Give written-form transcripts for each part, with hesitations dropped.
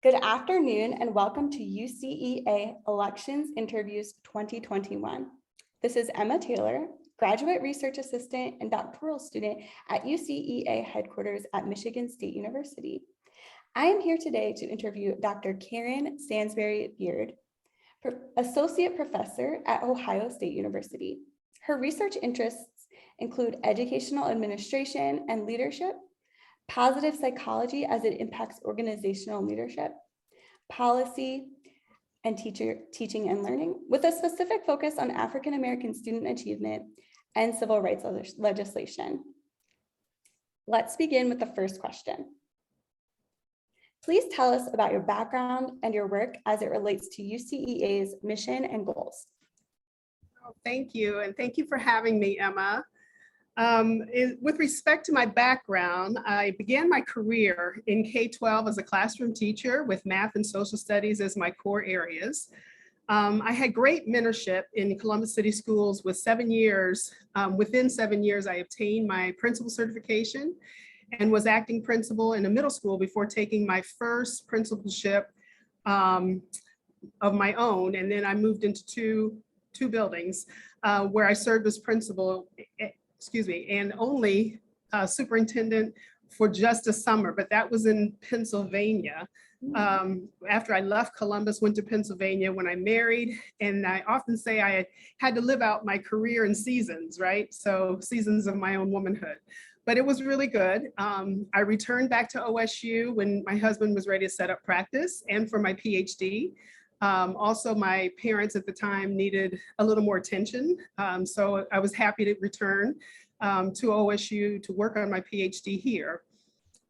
Good afternoon and welcome to UCEA Elections Interviews 2021. This is Emma Taylor, graduate research assistant and doctoral student at UCEA headquarters at Michigan State University. I am here today to interview Dr. Karen Stansberry Beard, associate professor at Ohio State University. Her research interests include educational administration and leadership, positive psychology as it impacts organizational leadership, policy, and teaching and learning, with a specific focus on African American student achievement and civil rights legislation. Let's begin with the first question. Please tell us about your background and your work as it relates to UCEA's mission and goals. Oh, thank you, and thank you for having me, Emma. With respect to my background, I began my career in K-12 as a classroom teacher with math and social studies as my core areas. I had great mentorship in Columbus City Schools with 7 years. Within 7 years, I obtained my principal certification and was acting principal in a middle school before taking my first principalship of my own. And then I moved into two buildings where I served as principal, and only superintendent for just a summer, but that was in Pennsylvania. After I left Columbus, went to Pennsylvania when I married, and I often say I had to live out my career in seasons, right? So seasons of my own womanhood, but it was really good. I returned back to OSU when my husband was ready to set up practice and for my PhD. Also, my parents at the time needed a little more attention. So I was happy to return to OSU to work on my PhD here.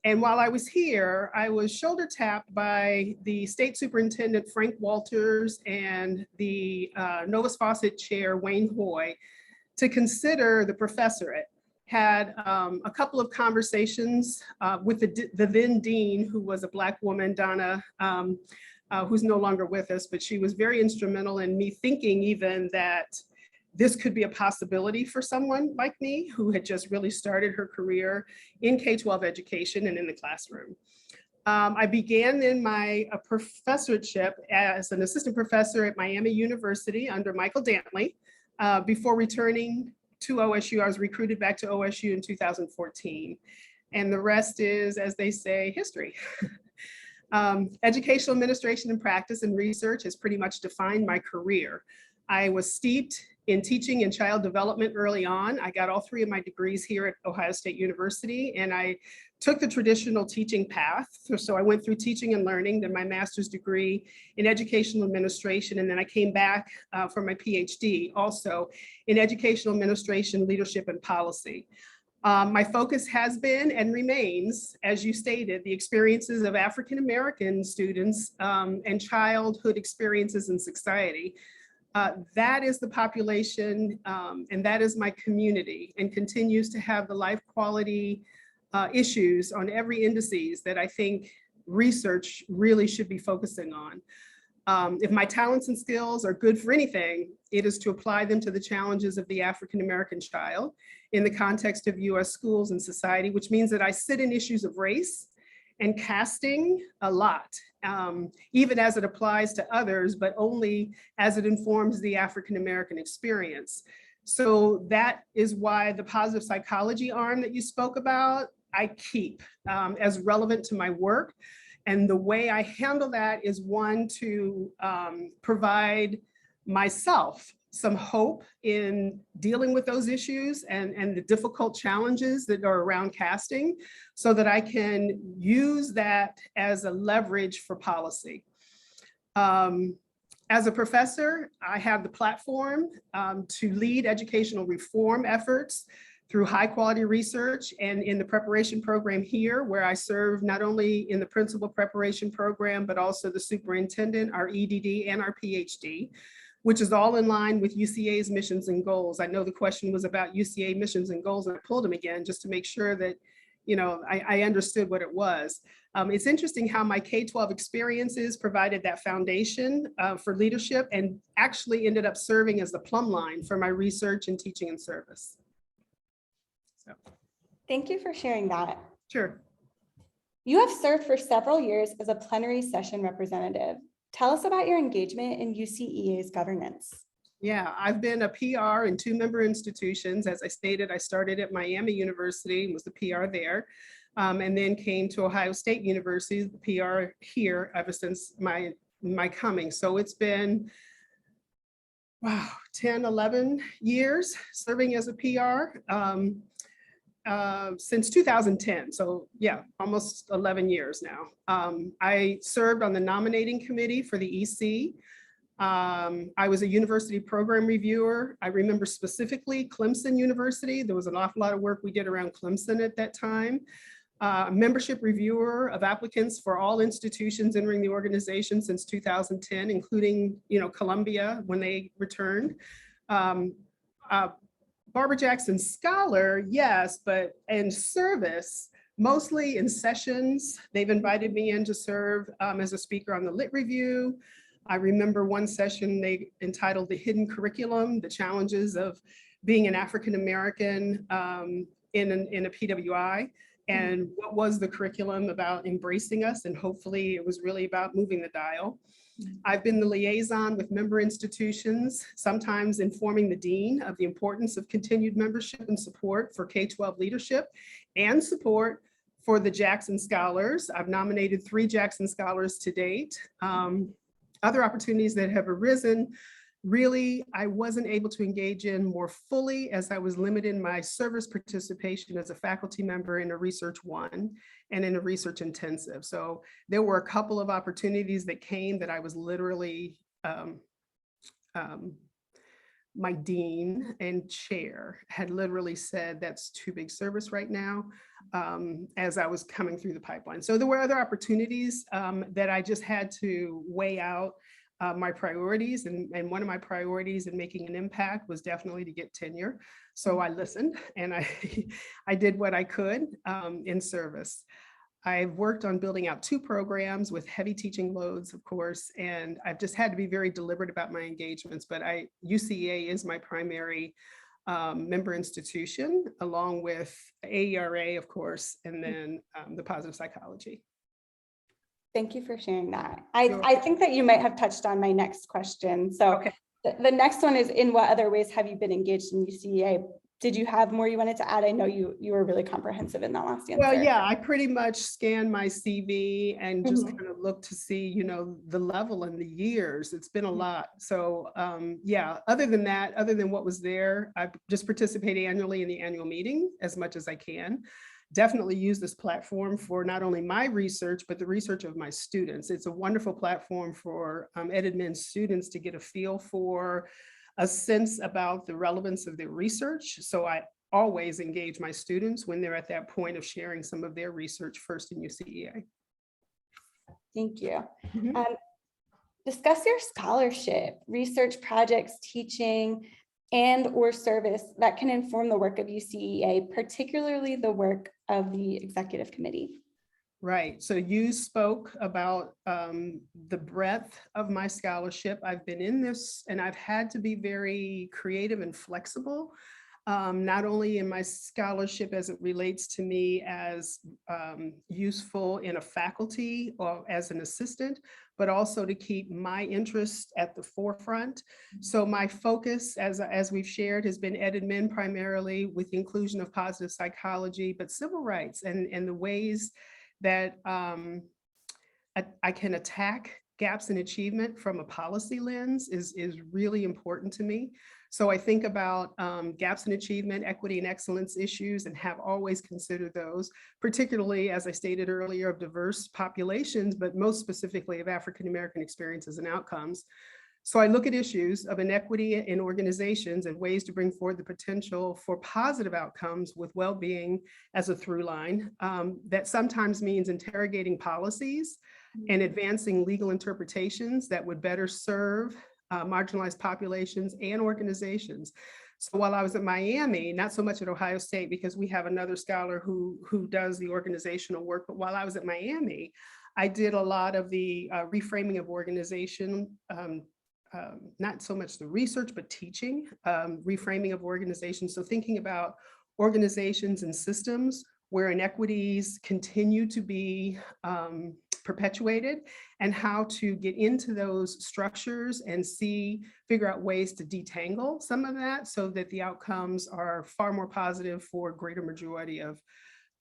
And while I was here, I was shoulder tapped by the state superintendent, Frank Walters, and the Novus Fawcett chair, Wayne Hoy, to consider the professorate. Had a couple of conversations with the then dean, who was a Black woman, Donna, who's no longer with us, but she was very instrumental in me thinking even that this could be a possibility for someone like me who had just really started her career in K-12 education and in the classroom. I began in my professorship as an assistant professor at Miami University under Michael Dantley. Before returning to OSU, I was recruited back to OSU in 2014. And the rest is, as they say, history. Educational administration and practice and research has pretty much defined my career. I was steeped in teaching and child development early on. I got all 3 of my degrees here at Ohio State University, and I took the traditional teaching path. So I went through teaching and learning, then my master's degree in educational administration, and then I came back for my PhD also in educational administration, leadership, and policy. My focus has been and remains, as you stated, the experiences of African American students and childhood experiences in society. That is the population and that is my community, and continues to have the life quality issues on every indices that I think research really should be focusing on. If my talents and skills are good for anything, it is to apply them to the challenges of the African American child in the context of US schools and society, which means that I sit in issues of race and casting a lot, even as it applies to others, but only as it informs the African American experience. So that is why the positive psychology arm that you spoke about, I keep as relevant to my work. And the way I handle that is, one, to provide myself some hope in dealing with those issues and the difficult challenges that are around casting, so that I can use that as a leverage for policy. As a professor, I have the platform to lead educational reform efforts through high quality research and in the preparation program here, where I serve not only in the principal preparation program, but also the superintendent, our EDD, and our PhD, which is all in line with UCA's missions and goals. I know the question was about UCA missions and goals, and I pulled them again just to make sure that I understood what it was. It's interesting how my K-12 experiences provided that foundation for leadership, and actually ended up serving as the plumb line for my research and teaching and service. So. Thank you for sharing that. Sure. You have served for several years as a plenary session representative. Tell us about your engagement in UCEA's governance. Yeah, I've been a PR in 2 member institutions. As I stated, I started at Miami University and was the PR there, and then came to Ohio State University, the PR here ever since my coming. So it's been, wow, 10, 11 years serving as a PR since 2010. So yeah, almost 11 years now. I served on the nominating committee for the EC. I was a university program reviewer. I remember specifically Clemson University. There was an awful lot of work we did around Clemson at that time. Membership reviewer of applicants for all institutions entering the organization since 2010, including, Columbia when they returned. Barbara Jackson Scholar, yes, but in service, mostly in sessions. They've invited me in to serve as a speaker on the Lit Review. I remember one session they entitled The Hidden Curriculum, the challenges of being an African-American in a PWI, and what was the curriculum about embracing us, and hopefully it was really about moving the dial. I've been the liaison with member institutions, sometimes informing the dean of the importance of continued membership and support for K-12 leadership and support for the Jackson Scholars. I've nominated 3 Jackson Scholars to date. Other opportunities that have arisen, really, I wasn't able to engage in more fully as I was limited in my service participation as a faculty member in a Research 1 and in a Research Intensive. So there were a couple of opportunities that came that I was literally, my dean and chair had literally said, that's too big service right now, as I was coming through the pipeline. So there were other opportunities that I just had to weigh out my priorities. And one of my priorities in making an impact was definitely to get tenure. So I listened and I did what I could in service. I've worked on building out 2 programs with heavy teaching loads, of course, and I've just had to be very deliberate about my engagements, but UCEA is my primary member institution, along with AERA, of course, and then the positive psychology. Thank you for sharing that. Sure. I think that you might have touched on my next question. So Okay. the next one is, in what other ways have you been engaged in UCEA? Did you have more you wanted to add? I know you were really comprehensive in that last answer. Well, yeah, I pretty much scanned my CV and just Mhm. kind of looked to see, the level and the years. It's been a lot. So yeah, other than that, other than what was there, I just participate annually in the annual meeting as much as I can. Definitely use this platform for not only my research, but the research of my students. It's a wonderful platform for EdMin students to get a feel for, a sense about the relevance of their research. So I always engage my students when they're at that point of sharing some of their research first in UCEA. Thank you. Mhm. Discuss your scholarship, research projects, teaching, and/or service that can inform the work of UCEA, particularly the work of the executive committee. Right. So you spoke about the breadth of my scholarship. I've been in this and I've had to be very creative and flexible, not only in my scholarship as it relates to me as useful in a faculty or as an assistant, but also to keep my interests at the forefront. So my focus, as we've shared, has been EdMin primarily, with the inclusion of positive psychology, but civil rights and the ways that I can attack gaps in achievement from a policy lens is really important to me. So I think about gaps in achievement, equity and excellence issues, and have always considered those, particularly, as I stated earlier, of diverse populations, but most specifically of African-American experiences and outcomes. So I look at issues of inequity in organizations and ways to bring forward the potential for positive outcomes with well-being as a through line. That sometimes means interrogating policies and advancing legal interpretations that would better serve marginalized populations and organizations. So while I was at Miami, not so much at Ohio State, because we have another scholar who does the organizational work, but while I was at Miami, I did a lot of the reframing of organization, not so much the research, but teaching, reframing of organizations. So thinking about organizations and systems where inequities continue to be perpetuated, and how to get into those structures and figure out ways to detangle some of that so that the outcomes are far more positive for a greater majority of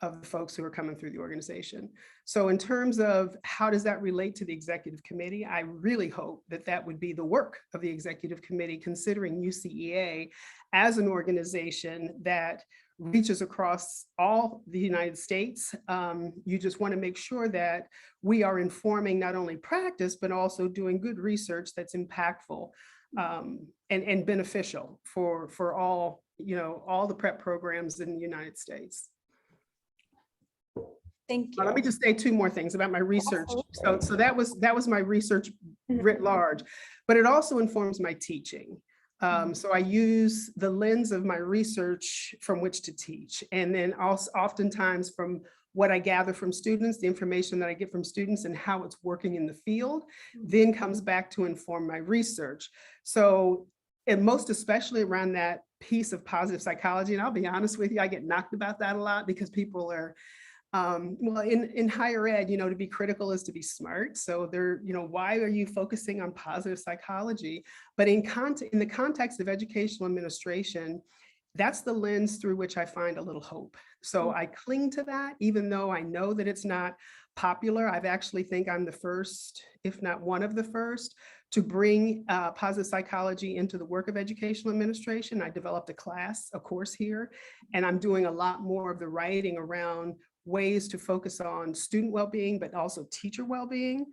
the folks who are coming through the organization. So in terms of how does that relate to the executive committee, I really hope that that would be the work of the executive committee, considering UCEA as an organization that reaches across all the United States. You just want to make sure that we are informing not only practice, but also doing good research that's impactful and beneficial for all, all the prep programs in the United States. Thank you. Let me just say two more things about my research. Absolutely. So that was my research writ large, but it also informs my teaching. So I use the lens of my research from which to teach. And then also oftentimes from what I gather from students, the information that I get from students and how it's working in the field, then comes back to inform my research. So, and most especially around that piece of positive psychology, and I'll be honest with you, I get knocked about that a lot because people are, well, in higher ed, to be critical is to be smart. So why are you focusing on positive psychology? But in the context of educational administration, that's the lens through which I find a little hope. So I cling to that, even though I know that it's not popular. I actually think I'm the first, if not one of the first, to bring positive psychology into the work of educational administration. I developed a course here, and I'm doing a lot more of the writing around ways to focus on student well-being, but also teacher well-being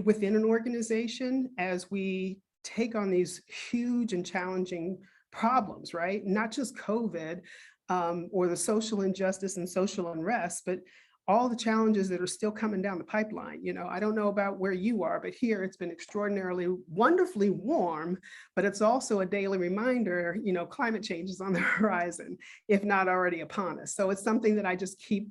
within an organization as we take on these huge and challenging problems, right? Not just COVID or the social injustice and social unrest, but all the challenges that are still coming down the pipeline. I don't know about where you are, but here it's been extraordinarily, wonderfully warm, but it's also a daily reminder, climate change is on the horizon, if not already upon us. So it's something that I just keep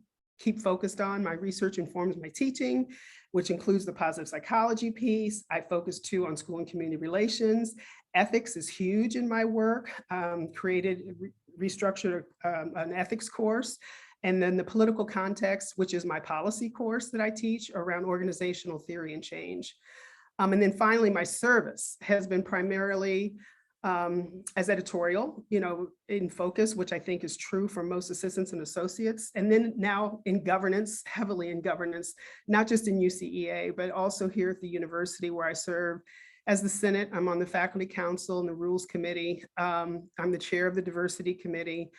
focused on. My research informs my teaching, which includes the positive psychology piece. I focus too on school and community relations. Ethics is huge in my work, restructured an ethics course. And then the political context, which is my policy course that I teach around organizational theory and change. And then finally, my service has been primarily as editorial, in focus, which I think is true for most assistants and associates. And then now in governance, heavily in governance, not just in UCEA, but also here at the university where I serve as the Senate. I'm on the faculty council and the rules committee. I'm the chair of the diversity committee.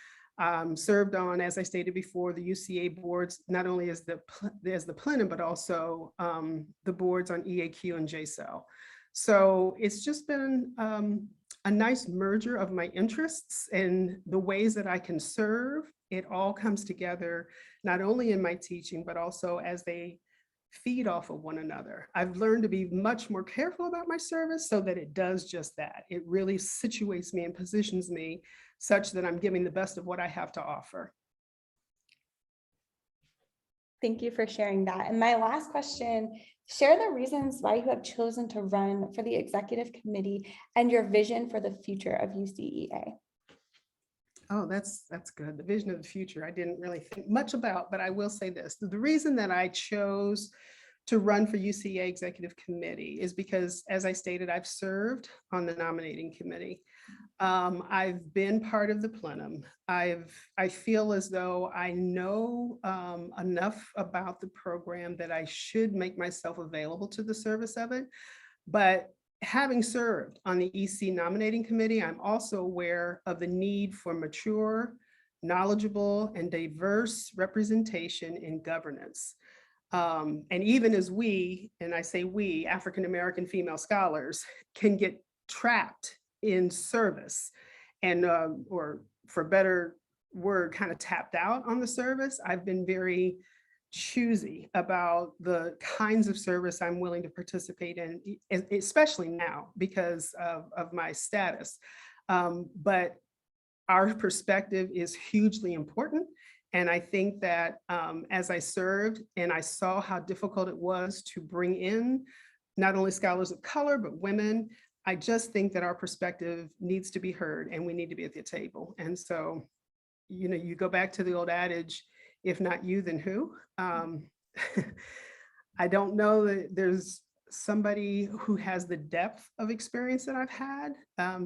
Served on, as I stated before, the UCA boards, not only as the plenum, but also the boards on EAQ and JSEL. So it's just been a nice merger of my interests and the ways that I can serve. It all comes together, not only in my teaching, but also as they feed off of one another. I've learned to be much more careful about my service so that it does just that. It really situates me and positions me such that I'm giving the best of what I have to offer. Thank you for sharing that. And my last question, share the reasons why you have chosen to run for the executive committee and your vision for the future of UCEA. Oh, that's good. The vision of the future, I didn't really think much about, but I will say this. The reason that I chose to run for UCEA executive committee is because, as I stated, I've served on the nominating committee. I've been part of the plenum. I feel as though I know enough about the program that I should make myself available to the service of it. But having served on the EC nominating committee, I'm also aware of the need for mature, knowledgeable, and diverse representation in governance. And even as we, and I say we, African-American female scholars, can get trapped in service and, or for better word, kind of tapped out on the service, I've been very choosy about the kinds of service I'm willing to participate in, especially now because of my status. But our perspective is hugely important. And I think that as I served and I saw how difficult it was to bring in not only scholars of color, but women, I just think that our perspective needs to be heard and we need to be at the table. And so, you go back to the old adage, If not you, then who? I don't know that there's somebody who has the depth of experience that I've had.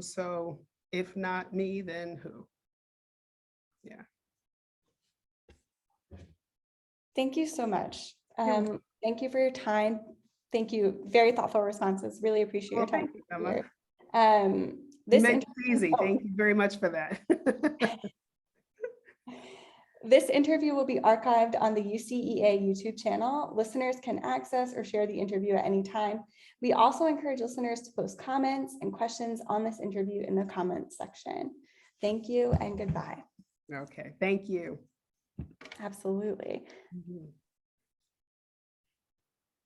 So if not me, then who? Yeah. Thank you so much. welcome. Thank you for your time. Thank you. Very thoughtful responses. Really appreciate your Well, time. thank you, Emma. Um, You this made inter- it easy. oh, Thank you very much for that. This interview will be archived on the UCEA YouTube channel. Listeners can access or share the interview at any time. We also encourage listeners to post comments and questions on this interview in the comments section. Thank you and goodbye. Okay, thank you. Absolutely. Mhm.